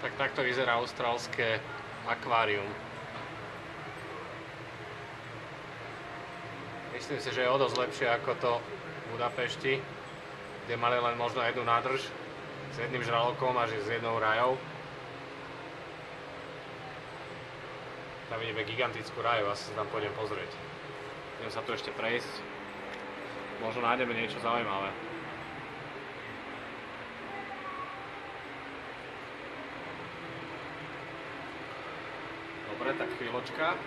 Tak takto vyzerá austrálske akvárium. Myslím si, že je o dosť lepšie ako to v Budapešti, kde mali len možno jednu nádrž s jedným žralokom a s jednou rajou. Tam vidíme gigantickú raju, asi sa tam pôjdem pozrieť. Idem sa tu ešte prejsť. Možno nájdeme niečo zaujímavé. Dobre, tak chvíľočka.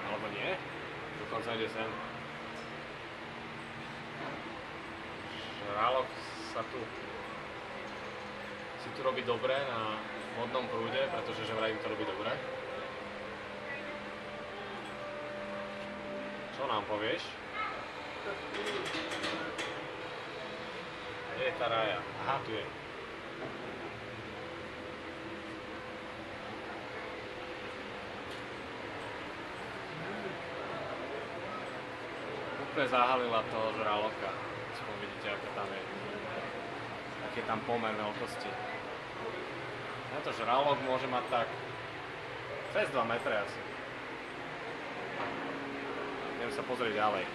Alebo nie? Dokonca ide sem. Žralok sa tu si tu robí dobre na vodnom prúde, pretože že vraj to robí dobre. Čo nám povieš? Kde je tá raja? Aha, tu je. Úplne zahalila toho žraloka. Aspoň vidíte, aká tam je. Aký je tam pomer veľkosti. Tento žralok môže mať tak cez 2 metre asi. Idem sa pozrieť ďalej.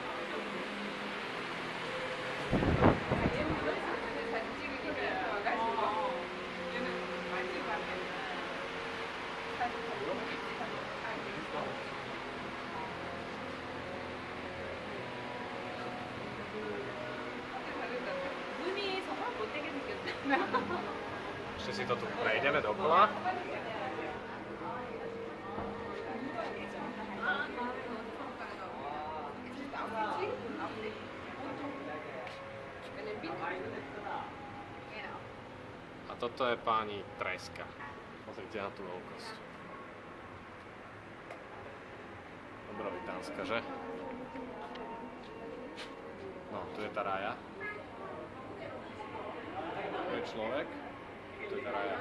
Ešte si to tu prejdeme dokola. A toto je pani treska. Pozrite na tú veľkosť. Obrovitánska, že? No, tu je tá raja. Tu je človek. Tu je tá raja.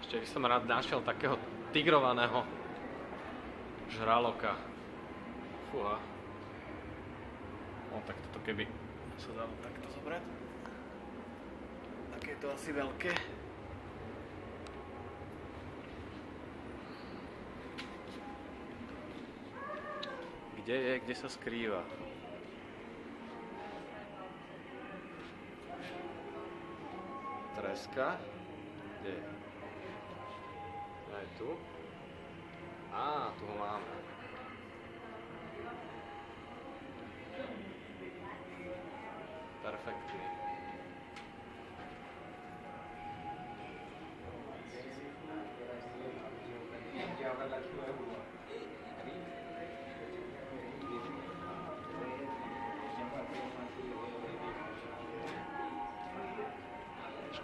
Ešte by som rád našiel takého tigrovaného žraloka. Fúha. No tak toto keby sa dalo takto zobrať. Také je to asi veľké. Kde je? Kde sa skrýva? Treska. Kde je? Aj tu. Á, tu ho máme. Perfektný.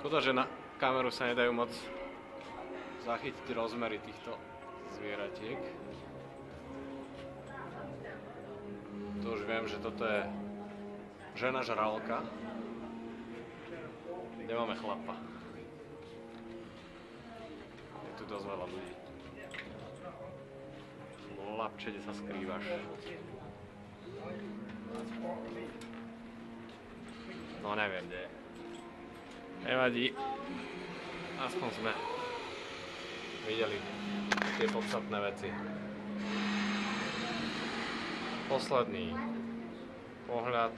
Škoda, že na kameru sa nedajú moc zachytiť rozmery týchto zvieratiek. Tu už viem, že toto je žena žraloka. Kde máme chlapa? Je tu dosť veľa ľudí. Chlapče, kde sa skrývaš? No neviem, kde je. Nevadí. Aspoň sme videli tie podstatné veci. Posledný pohľad